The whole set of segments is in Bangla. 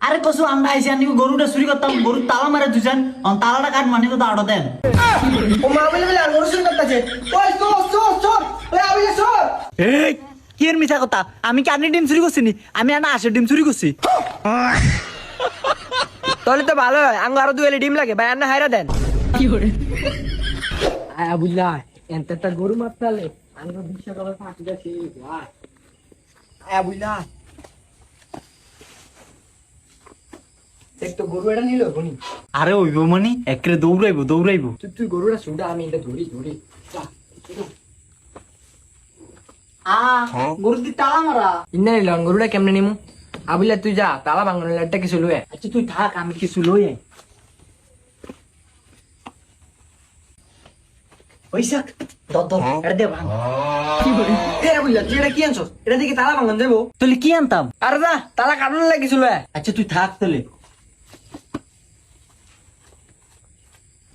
আরে কসু আমরা আইছি আনি গরুটা চুরি করতাম গরুর তালা মারে দুজন তালাটা কাট মানে তো আড়ো দেন ও মা বলে বলে গরু চুরি করতেছে ওই চোর চোর চোর ওই আবিলে চোর এই কি এর মিছা কথা আমি কি আনি ডিম চুরি করছি নি আমি আনা আসে ডিম চুরি করছি তাহলে তো ভালো হয় আঙ্গ আরো দুয়েলে ডিম লাগে ভাই আন্না হাইরা দেন কি করে আয়া বুঝলা এনটা গরু মারতালে আঙ্গ বিশ্বকাপে ফাঁকি যাচ্ছে ভাই আয়া বুঝলা একটু গরু এটা নিল বনি আরে ওইব মানে একরে দৌড়াইবো তুই গরুটা শুনটা আমি এটা ধরি গরু দি তালা মারা ইন্না নিল গরুটা কেমনে নিমু আবিলা তুই যা তালা ভাঙন লাড্ডা কিছু লুয়ে আচ্ছা তুই থাক আমি কিছু লই আই পয়সা দর এটা দে ভাঙ এ বুঝলা তুই এটা কি আনছস এটা দিকে তালা ভাঙন দেবো তুই কি আনতাম আরে যা তালা কাটন লাগিছিল আচ্ছা তুই থাক তাহলে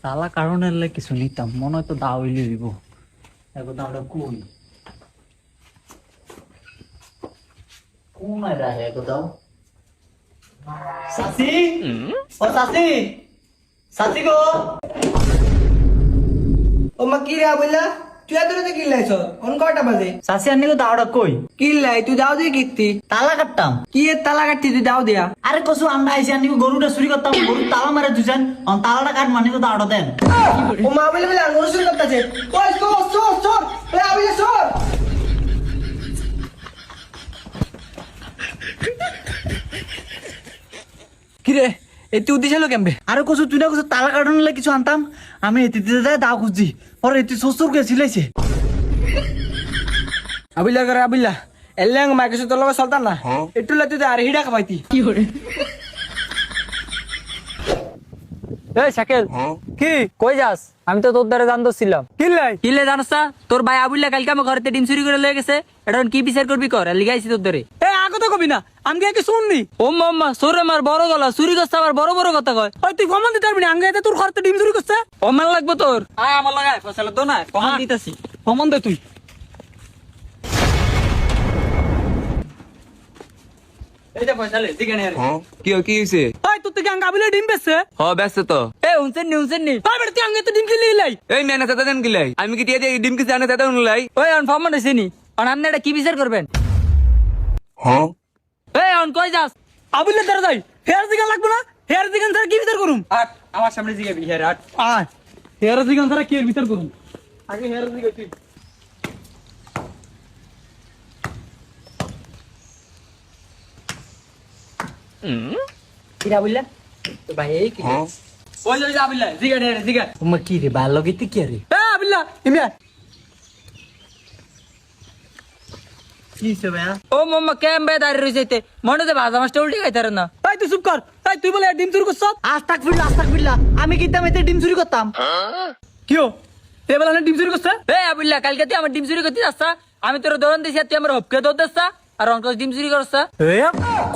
তালা কারণের লাগে কিছু নিতাম মনে হয় তো দাও হইলে হইব এখন দামটা কই কোন আইরা হে গো দাও সাসি ও সাসি গো ও মা কি রে বুঝলা তুই এত রাতে কিল্লাইছ অন কয়টা বাজে সাসি আনি গো দাওটা কই কিল্লাই তুই দাও দিয়ে কিত্তি তালা কাটতাম কি এর তালা কাটতি তুই দাও দিয়া আরে কসু আমরা আইছি আনি গরুটা চুরি করতাম গরুর তালা মারে দুজন তালাটা কাট মানে তো দাওটা দেন ও মা বলে বলে গরু চুরি করতেছে ওই চোর চোর চোর ওই আবিলে চোর কিরে এই তুই উদ্দেশ্য হলো কেমবে আরে কসু তুই না কসু তালা কাটানোর লাগে কিছু আনতাম আমি এতিতে যাই দাও খুঁজছি পরে এতি শ্বশুর কে সিলাইছে আবিলা করে আবিলা এল্যাং মাইকে তোর লগে চলতাম না একটু তুই আর হিডা খাবাইতি কি করে এই শাকিল কি কই যাস আমি তো তোর দ্বারা জানতেছিলাম কিল্লাই কিলে জানাস না তোর ভাই আবুল্লা কালকে আমার ঘরেতে ডিম চুরি করে লয়ে গেছে এটা কি বিচার করবি কর আর লিগাইছি তোর ধরে এ আগত কবি না আমি কি শুননি ও মাম্মা সোরে মার বড় গলা চুরি করছে আবার বড় বড় কথা কয় ওই তুই ফমান দিতে পারবি না আঙ্গে তোর ঘরতে ডিম চুরি করছে অমান লাগবে তোর আয় আমার লাগায় ফসল তো না কখন দিতেছি ফমান দে তুই এই যে ফসলে দিগানে আরে কি কি হইছে ওই তুই থেকে আঙ্গে আবিলে ডিম বেচছে হ ব্যস্ত তো এ হুনছেন নি ওই বেটা তুই আঙ্গে তো ডিম কিনলি লাই এই মেনা তাতা দেন গিলাই আমি কি টিয়া দিয়ে ডিম কিছে আনে তাতা উনলাই ওই অন ফর্ম হইছে নি আর আপনি এটা কি বিচার করবেন হ্যাঁ এই অন কই যাস আবিলে ধরে যাই হেয়ার দিগান লাগবে না হেয়ার দিগান ছাড়া কি বিচার করুম আট আমার সামনে জিগাবি হ্যাঁ আট আয় হেয়ার দিগান ছাড়া কি এর বিচার করুম আগে হেয়ার দিগান তুই কিরা বললা তো ভাই এই কি ওই যে আবিল্লা জিগানে জিগা তোমার কি রে ভালো গেতে কি রে এ আবিল্লা ইমিয়া কি হইছে ভাইয়া ও মাম্মা কেমবে দাঁড়িয়ে রইছে মনে তো ভাজা মাছটা উল্টে খাইতারে না এই তুই চুপ কর এই তুই বলে ডিম চুরি করছ আস্তাক ফিরলা আমি কিতাম এতে ডিম চুরি করতাম কিও এ বলে ডিম চুরি করছ এই আবিল্লা কালকে তুই আমার ডিম চুরি করতে যাচ্ছা আমি তোর দৌড়ান দিছি আর তুই আমার হপকে দৌড় দিচ্ছা আর অঙ্ক ডিম চুরি করছা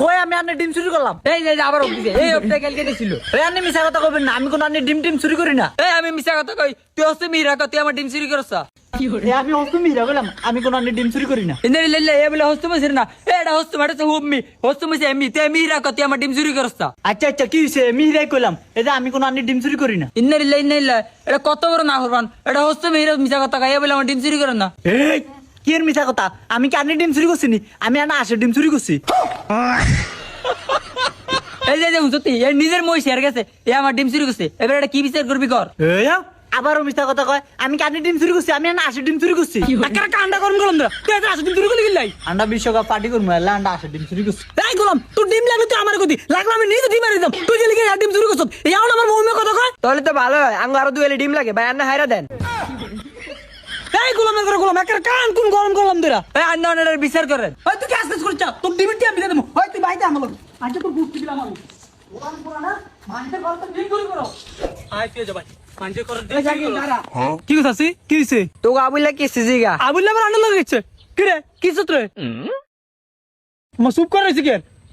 কই আমি আনে ডিম চুরি করলাম এই যে আবার হপ দিছে এই হপটা কালকে দিছিল এই আনে মিছা কথা কইবেন না আমি কোন আনে ডিম চুরি করি না এই আমি মিছা কথা কই তুই হচ্ছে মিরা তুই আমার ডিম চুরি করছা কি করে এই আমি হস্তু মিরা কইলাম আমি কোন আনে ডিম চুরি করি না ইন্দে লে এ বলে হচ্ছে মছিস না এটা হচ্ছে মাঠে তো হুবমি হচ্ছে মছি এমনি তুই মিরা তুই আমার ডিম চুরি করছা আচ্ছা কি হইছে মিহিরাই কইলাম এই যে আমি কোন আনে ডিম চুরি করি না ইন্দে এটা কত বড় না করবান এটা হচ্ছে মিরা মিছা কথা কই এ বলে আমার ডিম চুরি করে না এই কি এর মিছা কথা আমি কি আনে ডিম চুরি করছি নি আমি আনা আসে ডিম চুরি করছি এই যে সত্যি এ নিজের মই শেয়ার গেছে এ আমার ডিম চুরি করছে এবার এটা কি বিচার করবি কর এই আবারও মিছা কথা কয় আমি কি আনে ডিম চুরি করছি আমি আনা আসে ডিম চুরি করছি আকার কান্ডা করুম করুম তোরা তুই এত আসে ডিম চুরি করলি লাই আন্ডা বিশ্বকাপ পার্টি করবো এলা আন্ডা আসে ডিম চুরি করছি এই গোলাম তুই ডিম লাগবে তুই আমার গতি লাগলো আমি নিজে ডিম মারি দাম তুই যে লিখে ডিম চুরি করছ এই আউন আমার মৌমে কথা কয় তাহলে তো ভালো হয় আঙ্গ আরো দুয়েলে ডিম লাগে ভাই আন্না হাইরা দেন এই গোলামের করে গোলাম একার কান কোন গরম গোলাম তোরা এই আন্দোলনের বিচার করেন ওই তুই কাজ কাজ করছ তোর ডিম টি আমি দিয়ে দেবো ওই তুই বাইতে আমার আজ তোর বুঝতে দিলাম আমি গোলাম পোড়া না মানুষের ঘর তো ডিম চুরি করো আয় তুই যা ভাই মানুষের ঘর ডিম চুরি করো কি কথা আছে কি হইছে তো আবুল্লা কি সিজিগা আবুল্লা আমার আন্ডা লাগছে কি রে কি সূত্র মসুব করে রইছে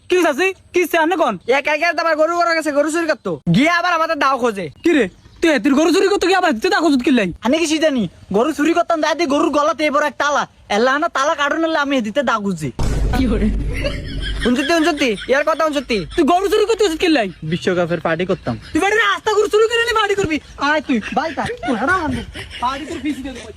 কি আছে কি সে আনে কোন এ কালকে তোমার গরু গরু গেছে গরু চুরি করতো গিয়ে আবার আমাদের দাও খোঁজে কি রে তুই এতির গরু চুরি করতে গিয়ে আবার তুই দেখো কি লাই আমি কি জানি গরু চুরি করতাম দাদি গরুর গলাতে এবার এক তালা এলা না তালা কাটুন আমি দিতে দাগুছি কি করে উনসত্তি ইয়ার কথা উনসত্তি তুই গরু চুরি করতে উচিত কিল্লাই বিশ্বকাপের পার্টি করতাম। তুই বাড়ি রাস্তা করে চুরি করে নি পার্টি করবি আয় তুই বাই পার্টি করে ফিস দিয়ে দেবো